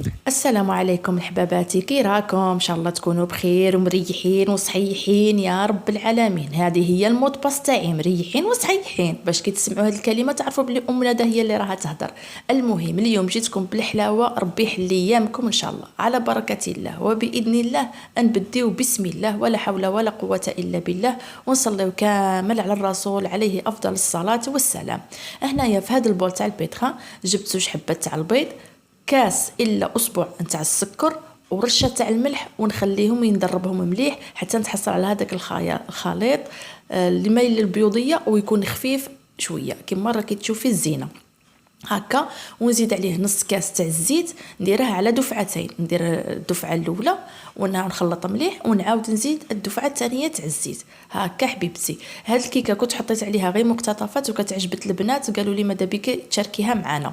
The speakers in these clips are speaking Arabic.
تفضلي. السلام عليكم حباباتي، كي راكم؟ ان شاء الله تكونوا بخير ومريحين وصحيحين يا رب العالمين. هذه هي المود باس تاعي، مريحين وصحيحين، باش كي تسمعوا هذه الكلمه تعرفوا بلي ام ندى هي اللي راها تهدر. المهم اليوم جيتكم بالحلاوه، ربي يحل ايامكم ان شاء الله على بركه الله وباذن الله. نبديو بسم الله ولا حول ولا قوه الا بالله، ونصليو كامل على الرسول عليه افضل الصلاه والسلام. هنايا في هذا البول تاع البيتخا جبت زوج حبات تاع البيض، كاس الا اسبوع نتاع السكر، ورشه تاع الملح، ونخليهم يندربهم مليح حتى نتحصل على هذاك الخليط اللي مايل للبيوضيه ويكون خفيف شويه كيما راكي تشوفي الزينه هكا. ونزيد عليه نص كاس تاع الزيت، نديره على دفعتين، ندير الدفعه الاولى ونخلط مليح، ونعاود نزيد الدفعه الثانيه تاع الزيت هكا. حبيبتي هاد الكيكه كنت حطيت عليها غير مقتطفات وكتعجبت البنات، قالوا لي ماذا بك تشاركيها معنا.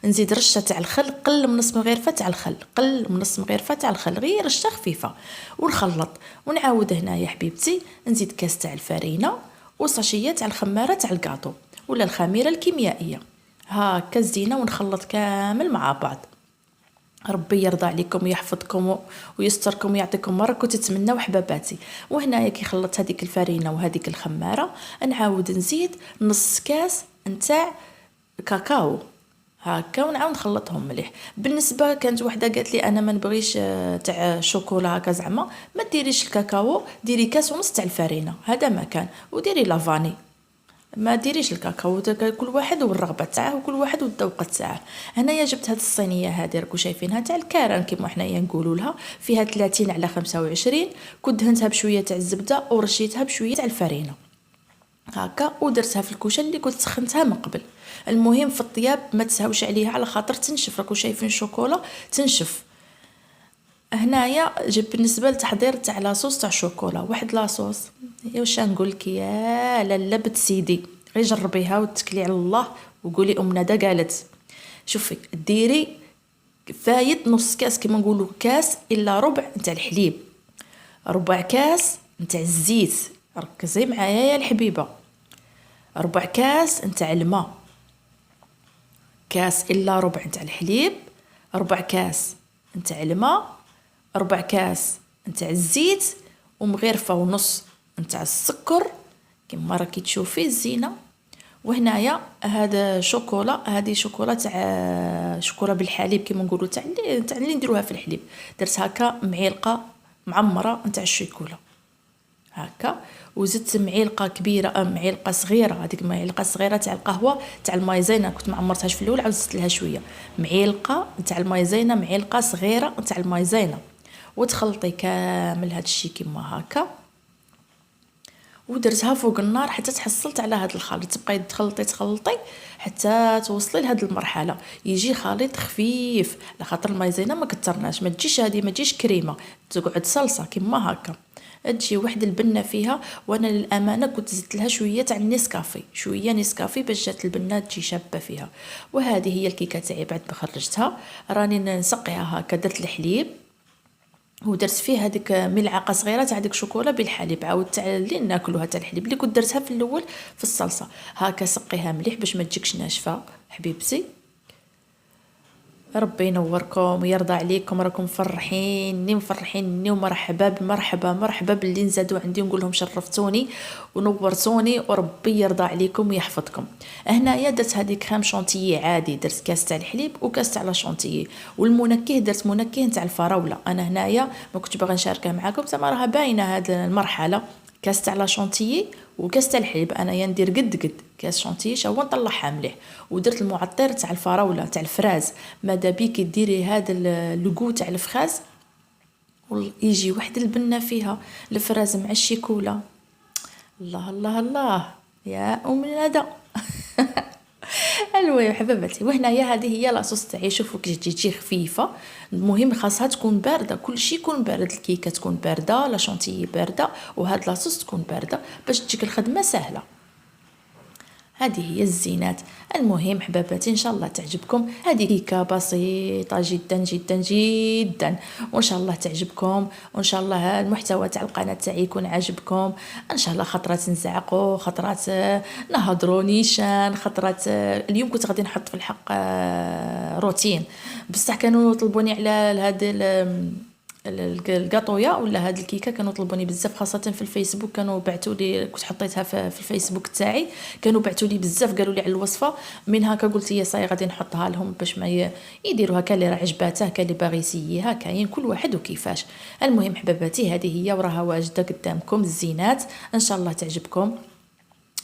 نزيد رشه تاع الخل، قل من نص مغرفه تاع الخل، قل من نص مغرفه تاع الخل، غير رشه خفيفه، ونخلط. ونعاود هنايا حبيبتي نزيد كاس تاع الفرينه وصاشيه تاع الخماره تاع الكاطو ولا الخميره الكيميائيه هاكا زينه، ونخلط كامل مع بعض. ربي يرضى عليكم ويحفظكم ويستركم ويعطيكم ما راكم تتمنوا حباباتي. وهنايا كي خلطت هذيك الفرينه وهذيك الخماره، نعاود نزيد نص كاس نتاع كاكاو هكا، ونعاود نخلطهم مليح. بالنسبه كانت وحده قالت لي انا ما نبغيش تاع شوكولا هكا، زعما ما ديريش الكاكاو، ديري كاس ونص تاع الفرينه هذا ما كان، وديري لافاني، ما ديريش الكاكاو. كل واحد والرغبه تاعه وكل واحد والذوق تاعه. هنايا جبت هاد الصينيه هذه راكو شايفينها تاع الكاران كيما حنايا نقولوا لها، فيها 30 على 25. كنت دهنتها بشويه تاع الزبده ورشيتها بشويه تاع الفرينه هكا، ودرتها في الكوشه اللي كنت سخنتها من قبل. المهم في الطياب ما تسهوش عليها على خاطر تنشف، راكو شايفين الشوكولا تنشف. هنايا جب بالنسبه للتحضير تاع لاصوص تاع الشوكولا، واحد لاصوص يا واش نقول لك يا لاله بنت سيدي، غير جربيها وتكلي على الله وقولي ام ندى قالت. شوفي ديري فايد نص كاس كيما نقولوا كاس الا ربع نتاع الحليب، ربع كاس نتاع الزيت، ركزي معايا يا الحبيبه، ربع كاس نتاع الماء، كاس الا ربع نتاع الحليب، ربع كاس نتاع الماء، ربع كاس نتاع الزيت، ومغرفه ونص نتاع السكر كما راكي تشوفي الزينه. وهنايا هذا شوكولا، هذه شوكولا تاع شوكولا بالحليب كما نقولوا، تاع اللي نديروها في الحليب. درت هكا معلقه معمره نتاع الشوكولا هكا، وزدت معلقه كبيره معلقه صغيره، هذيك معلقه صغيره تاع القهوه تاع المايزينا كنت ما عمرتهاش في الاول، عاود زدت لها شويه معلقه تاع المايزينا، معلقه صغيره تاع المايزينا، وتخلطي كامل هذا الشيء كيما هكا، ودرتها فوق النار حتى تحصلت على هذا الخليط. تبقاي تخلطي حتى توصلي لهذه المرحله، يجي خليط خفيف على خاطر المايزينا ما كترناش، ما تجيش هذه ما تجيش كريمه، تقعد صلصه كيما هكا، تجي واحد البنه فيها. وانا للامانه كنت زدت لها شويه تاع النسكافي، شويه نسكافي باش جات البنه تجي شابه فيها. وهذه هي الكيكه تاعي بعد ما خرجتها، راني نسقيها هكا. درت الحليب ودرت فيه هذيك ملعقه صغيره تاع ديك شوكولا بالحليب، عاود تاع اللي ناكلوها تاع الحليب اللي كنت درتها في الاول في الصلصه هكا. سقيها مليح باش ما تجيكش ناشفه حبيبتي. ربي ينوركم ويرضى عليكم، راكم مفرحيني ومرحبا بمرحبا مرحبا باللي نزادوا عندي، نقول لهم شرفتوني ونورتوني، وربي يرضى عليكم ويحفظكم. هنايا درت هذيك كريم شونتيي عادي، درت كاس تاع الحليب وكاس تاع لا شونتيي، والمنكه درت منكه تاع الفراوله. انا هنايا ما كنتش باغا نشاركها معكم تما راها باينه هذه المرحله، كاس تاع لا شونتيي وكاس تاع الحليب. انا ندير قد كاس شونتيي هو نطلعها مليح، ودرت المعطر تاع الفراوله تاع الفراز. ماذا بيك ديري هذا اللوغو تاع الفراز يجي واحد البنه فيها الفراز مع الشيكولا. الله الله الله يا ام ندى. المهم حبيبتي، وهنايا هذه هي لاصوص تاعي. شوفوا كي تجي خفيفه، المهم خاصها تكون بارده، كل شيء يكون بارد، الكيكه تكون بارده، لا شونتيي بارده، وهاد لاصوص تكون بارده باش تجيك الخدمه سهله. هذه هي الزينات. المهم حباباتي ان شاء الله تعجبكم هذه كيكه بسيطه جدا جدا جدا، وان شاء الله تعجبكم، وان شاء الله المحتوى تاع القناه تاعي يكون عاجبكم. ان شاء الله خطرات نزعقوا، خطرات نهضروا نيشان، خطرات اليوم كنت غادي نحط في الحق روتين، بصح كانوا طلبوني على هذا الكاطويا ولا هاد الكيكه، كانوا طلبوني بزاف خاصه في الفيسبوك، كانوا بعثوا لي، كنت حطيتها في الفيسبوك تاعي، كانوا بعثوا لي بزاف قالوا لي على الوصفه، من هكا قلت يا صاي غادي نحطها لهم باش ما يديروها، كان اللي راه عجباته، كان اللي باغي يسييها، كاين كل واحد وكيفاش. المهم حباباتي هذه هي وراها واجده قدامكم الزينات، ان شاء الله تعجبكم.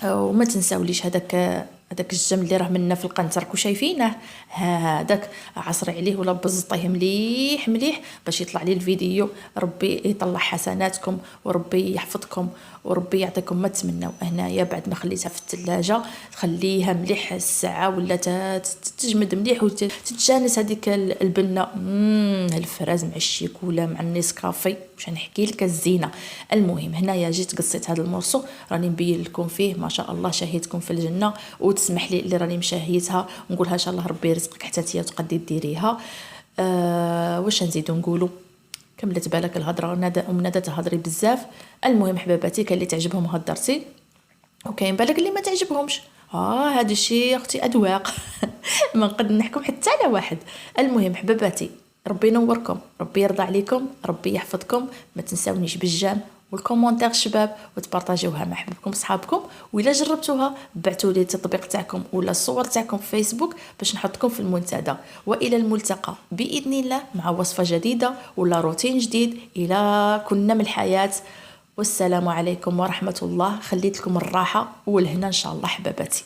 وما تنساوليش هذاك الجم اللي راه منا في القنت راكو شايفينه، هذاك عصري عليه ولا بزطيه مليح مليح باش يطلع لي الفيديو. ربي يطلع حسناتكم وربي يحفظكم وربي يعطيكم ما تمنوا. هنايا بعد ما خليتها في الثلاجه تخليها مليح الساعه ولا تجمد مليح وتتجانس هذيك البنه، الفراز مع الشيكولا مع النسكافي، واش نحكي لك الزينه. المهم هنايا جيت قصيت هذا المورسو راني نبين لكم فيه ما شاء الله شهيتكم في الجنه، وتسمح لي اللي راني مشاهيتها ونقولها ان شاء الله ربي يرزقك حتى تيا تقدي ديريها. واش نزيدو نقولوا، كملت بالك الهضره، ندى تهضري بزاف. المهم حباباتي كاين اللي تعجبهم هضرتي، وكاين بالك اللي ما تعجبهمش، هذا الشيء اختي اذواق ما نقدر نحكم حتى على واحد. المهم حباباتي ربي ينوركم، ربي يرضى عليكم، ربي يحفظكم، ما تنساونيش بالجام والكومونتير شباب، وتبارطاجيوها مع حبابكم صحابكم، وإلا جربتوها بعثوا لي التطبيق تاعكم ولا الصور تاعكم في فيسبوك باش نحطكم في المنتدى. والى الملتقى باذن الله مع وصفه جديده ولا روتين جديد. الى كنا من الحياه، والسلام عليكم ورحمه الله. خليت لكم الراحه والهنا ان شاء الله حباباتي.